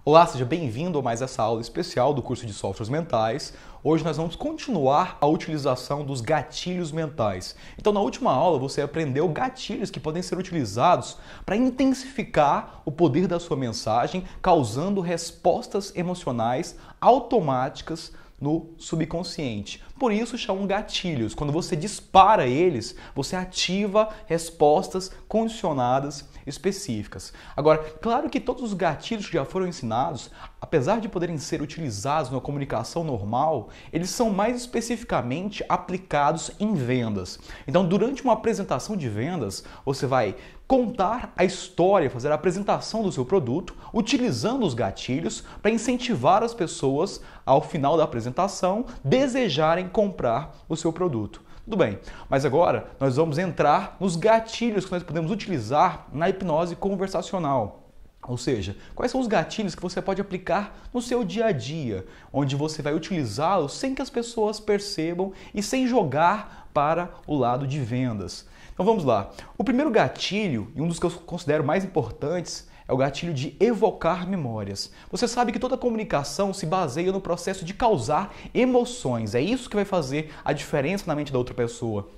Olá, seja bem-vindo a mais essa aula especial do curso de Softwares Mentais. Hoje nós vamos continuar a utilização dos gatilhos mentais. Então, na última aula você aprendeu gatilhos que podem ser utilizados para intensificar o poder da sua mensagem, causando respostas emocionais automáticas no subconsciente. Por isso chamam gatilhos. Quando você dispara eles, você ativa respostas condicionadas específicas. Agora, claro que todos os gatilhos que já foram ensinados, apesar de poderem ser utilizados na comunicação normal, eles são mais especificamente aplicados em vendas. Então, durante uma apresentação de vendas, você vai contar a história, fazer a apresentação do seu produto, utilizando os gatilhos para incentivar as pessoas, ao final da apresentação, desejarem comprar o seu produto. Tudo bem, mas agora nós vamos entrar nos gatilhos que nós podemos utilizar na hipnose conversacional. Ou seja, quais são os gatilhos que você pode aplicar no seu dia a dia, onde você vai utilizá-los sem que as pessoas percebam e sem jogar para o lado de vendas. Então vamos lá. O primeiro gatilho, e um dos que eu considero mais importantes, é o gatilho de evocar memórias. Você sabe que toda comunicação se baseia no processo de causar emoções. É isso que vai fazer a diferença na mente da outra pessoa.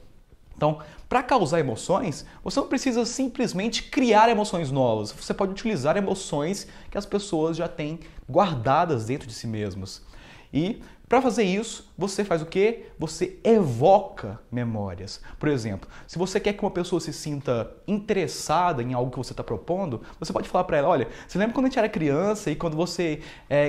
Então, para causar emoções, você não precisa simplesmente criar emoções novas. Você pode utilizar emoções que as pessoas já têm guardadas dentro de si mesmas. E para fazer isso, você faz o quê? Você evoca memórias. Por exemplo, se você quer que uma pessoa se sinta interessada em algo que você está propondo, você pode falar para ela, olha, você lembra quando a gente era criança e quando você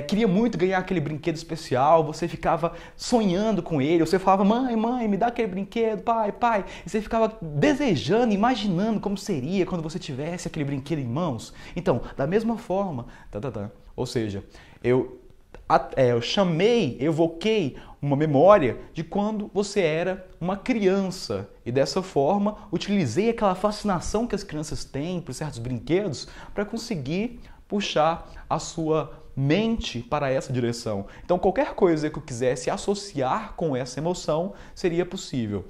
queria muito ganhar aquele brinquedo especial, você ficava sonhando com ele, você falava, mãe, mãe, me dá aquele brinquedo, pai, pai, e você ficava desejando, imaginando como seria quando você tivesse aquele brinquedo em mãos. Então, da mesma forma, ou seja, eu evoquei uma memória de quando você era uma criança e dessa forma utilizei aquela fascinação que as crianças têm por certos brinquedos para conseguir puxar a sua mente para essa direção. Então qualquer coisa que eu quisesse associar com essa emoção seria possível.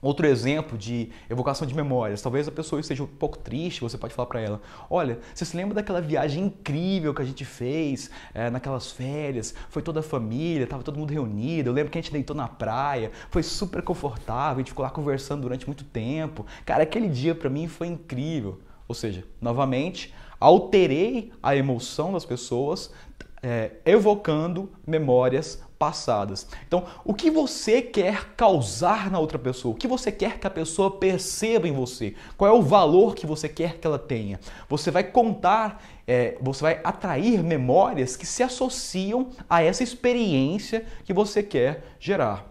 Outro exemplo de evocação de memórias, talvez a pessoa esteja um pouco triste, você pode falar para ela, olha, você se lembra daquela viagem incrível que a gente fez naquelas férias, foi toda a família, estava todo mundo reunido, eu lembro que a gente deitou na praia, foi super confortável, a gente ficou lá conversando durante muito tempo, cara, aquele dia para mim foi incrível. Ou seja, novamente, alterei a emoção das pessoas, evocando memórias passadas. Então, o que você quer causar na outra pessoa? O que você quer que a pessoa perceba em você? Qual é o valor que você quer que ela tenha? Você vai contar, você vai atrair memórias que se associam a essa experiência que você quer gerar.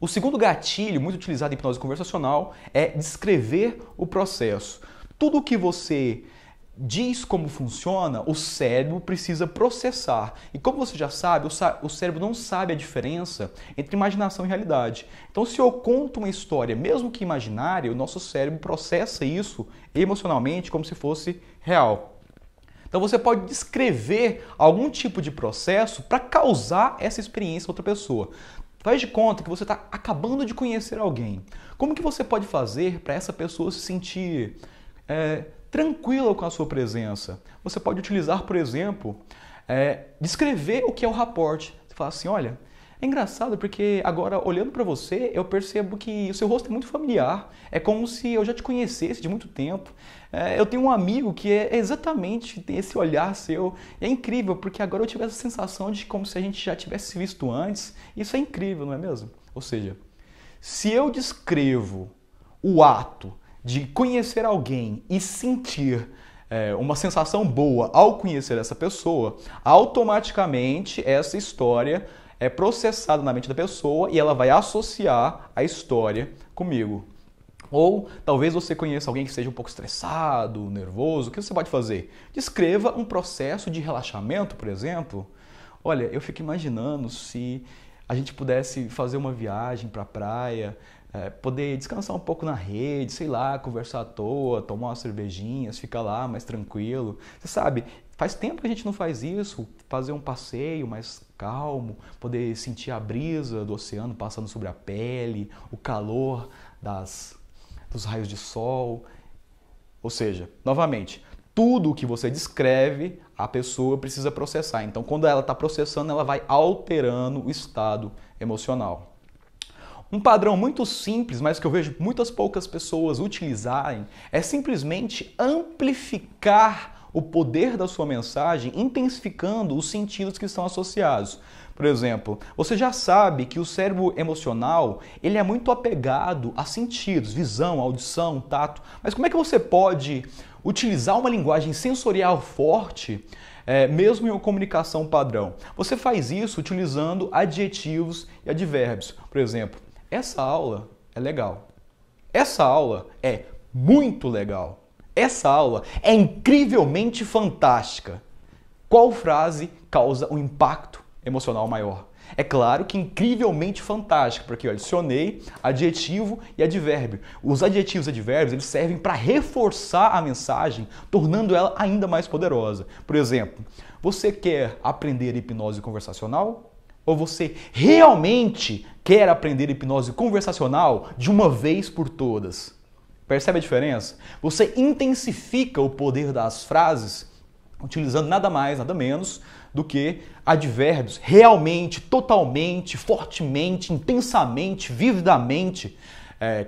O segundo gatilho, muito utilizado em hipnose conversacional, é descrever o processo. Tudo o que você diz como funciona, o cérebro precisa processar. E como você já sabe, o cérebro não sabe a diferença entre imaginação e realidade. Então, se eu conto uma história, mesmo que imaginária, o nosso cérebro processa isso emocionalmente como se fosse real. Então, você pode descrever algum tipo de processo para causar essa experiência a outra pessoa. Faz de conta que você está acabando de conhecer alguém. Como que você pode fazer para essa pessoa se sentir tranquila com a sua presença? Você pode utilizar, por exemplo, descrever o que é o rapport. Você fala assim, olha, é engraçado porque agora, olhando para você, eu percebo que o seu rosto é muito familiar. É como se eu já te conhecesse de muito tempo. Eu tenho um amigo que exatamente tem esse olhar seu. É incrível, porque agora eu tive essa sensação de como se a gente já tivesse visto antes. Isso é incrível, não é mesmo? Ou seja, se eu descrevo o ato de conhecer alguém e sentir uma sensação boa ao conhecer essa pessoa, automaticamente essa história é processada na mente da pessoa e ela vai associar a história comigo. Ou talvez você conheça alguém que esteja um pouco estressado, nervoso, o que você pode fazer? Descreva um processo de relaxamento, por exemplo. Olha, eu fico imaginando se a gente pudesse fazer uma viagem para a praia, poder descansar um pouco na rede, sei lá, conversar à toa, tomar umas cervejinhas, ficar lá mais tranquilo. Você sabe, faz tempo que a gente não faz isso, fazer um passeio mais calmo, poder sentir a brisa do oceano passando sobre a pele, o calor dos raios de sol. Ou seja, novamente, Tudo o que você descreve, a pessoa precisa processar. Então, quando ela está processando, ela vai alterando o estado emocional. Um padrão muito simples, mas que eu vejo muitas poucas pessoas utilizarem, é simplesmente amplificar o poder da sua mensagem, intensificando os sentidos que estão associados. Por exemplo, você já sabe que o cérebro emocional ele é muito apegado a sentidos, visão, audição, tato. Mas como é que você pode utilizar uma linguagem sensorial forte, mesmo em uma comunicação padrão? Você faz isso utilizando adjetivos e advérbios. Por exemplo, essa aula é legal. Essa aula é muito legal. Essa aula é incrivelmente fantástica. Qual frase causa um impacto emocional maior? É claro que incrivelmente fantástica, porque eu adicionei adjetivo e advérbio. Os adjetivos e advérbios eles servem para reforçar a mensagem, tornando ela ainda mais poderosa. Por exemplo, você quer aprender hipnose conversacional? Ou você realmente quer aprender hipnose conversacional de uma vez por todas? Percebe a diferença? Você intensifica o poder das frases utilizando nada mais, nada menos do que advérbios realmente, totalmente, fortemente, intensamente, vividamente.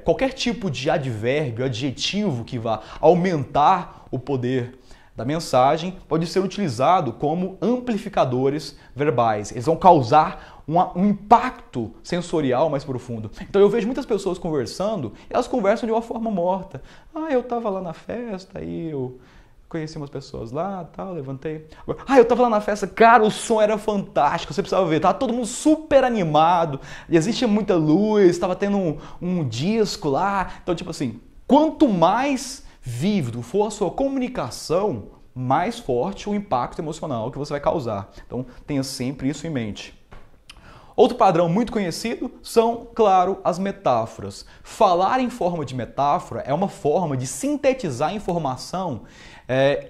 Qualquer tipo de advérbio, adjetivo que vá aumentar o poder da mensagem pode ser utilizado como amplificadores verbais. Eles vão causar um impacto sensorial mais profundo. Então eu vejo muitas pessoas conversando e elas conversam de uma forma morta. Eu estava lá na festa, aí eu conheci umas pessoas lá, tal, levantei. Eu estava lá na festa, cara, o som era fantástico, você precisava ver, tava todo mundo super animado, e existia muita luz, estava tendo um disco lá. Então, tipo assim, quanto mais vívido for a sua comunicação, mais forte o impacto emocional que você vai causar. Então, tenha sempre isso em mente. Outro padrão muito conhecido são, claro, as metáforas. Falar em forma de metáfora é uma forma de sintetizar a informação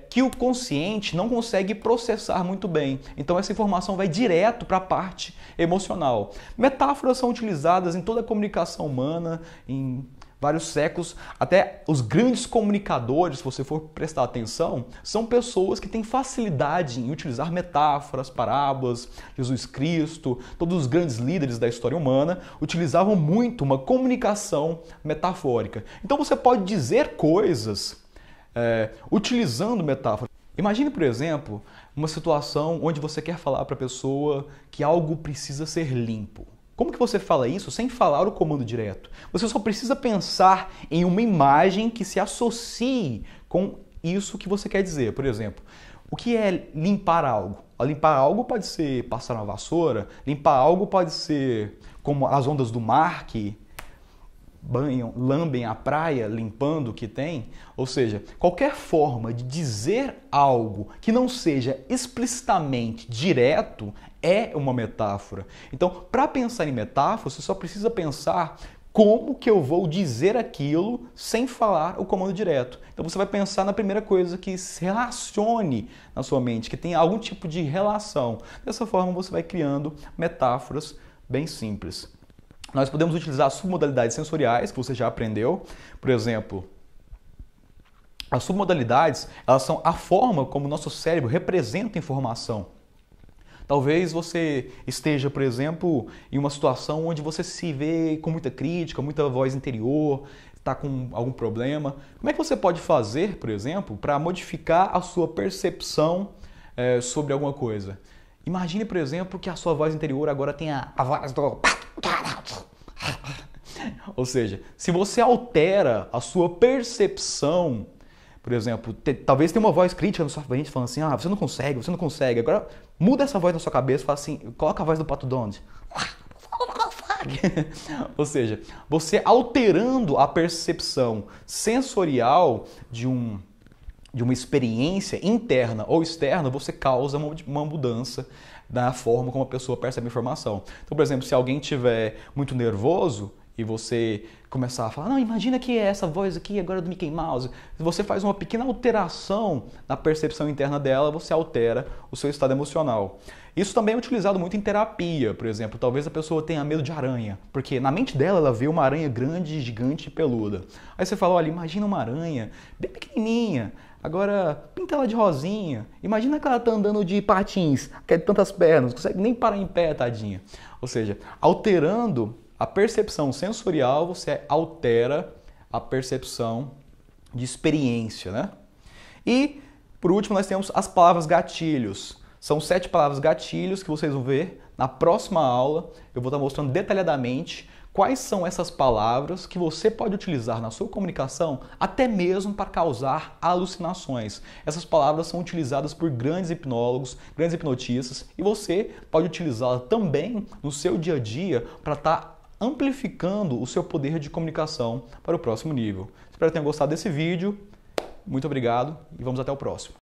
que o consciente não consegue processar muito bem. Então essa informação vai direto para a parte emocional. Metáforas são utilizadas em toda a comunicação humana, em vários séculos. Até os grandes comunicadores, se você for prestar atenção, são pessoas que têm facilidade em utilizar metáforas, parábolas. Jesus Cristo, todos os grandes líderes da história humana utilizavam muito uma comunicação metafórica. Então você pode dizer coisas utilizando metáforas. Imagine, por exemplo, uma situação onde você quer falar para a pessoa que algo precisa ser limpo. Como que você fala isso sem falar o comando direto? Você só precisa pensar em uma imagem que se associe com isso que você quer dizer. Por exemplo, o que é limpar algo? Limpar algo pode ser passar uma vassoura, limpar algo pode ser como as ondas do mar que lambem a praia, limpando o que tem. Ou seja, qualquer forma de dizer algo que não seja explicitamente direto é uma metáfora. Então, para pensar em metáfora, você só precisa pensar como que eu vou dizer aquilo sem falar o comando direto. Então você vai pensar na primeira coisa que se relacione na sua mente, que tenha algum tipo de relação. Dessa forma você vai criando metáforas bem simples. Nós podemos utilizar submodalidades sensoriais, que você já aprendeu. Por exemplo, as submodalidades, elas são a forma como o nosso cérebro representa informação. Talvez você esteja, por exemplo, em uma situação onde você se vê com muita crítica, muita voz interior, está com algum problema. Como é que você pode fazer, por exemplo, para modificar a sua percepção sobre alguma coisa? Imagine, por exemplo, que a sua voz interior agora tem a voz do... Ou seja, se você altera a sua percepção, por exemplo, talvez tenha uma voz crítica na sua frente falando assim, você não consegue. Agora muda essa voz na sua cabeça e fala assim, coloca a voz do Pato Donald. Ou seja, você alterando a percepção sensorial de uma experiência interna ou externa, você causa uma mudança na forma como a pessoa percebe a informação. Então, por exemplo, se alguém estiver muito nervoso e você começar a falar, não, imagina que é essa voz aqui agora do Mickey Mouse. Se você faz uma pequena alteração na percepção interna dela, você altera o seu estado emocional. Isso também é utilizado muito em terapia, por exemplo. Talvez a pessoa tenha medo de aranha, porque na mente dela ela vê uma aranha grande, gigante e peluda. Aí você fala, olha, imagina uma aranha bem pequenininha, agora pinta ela de rosinha. Imagina que ela tá andando de patins, que é de tantas pernas, não consegue nem parar em pé, tadinha. Ou seja, alterando a percepção sensorial, você altera a percepção de experiência, né? E, por último, nós temos as palavras gatilhos. São 7 palavras gatilhos que vocês vão ver na próxima aula. Eu vou estar mostrando detalhadamente quais são essas palavras que você pode utilizar na sua comunicação até mesmo para causar alucinações. Essas palavras são utilizadas por grandes hipnólogos, grandes hipnotistas e você pode utilizá-las também no seu dia a dia para estar amplificando o seu poder de comunicação para o próximo nível. Espero que tenham gostado desse vídeo. Muito obrigado e vamos até o próximo.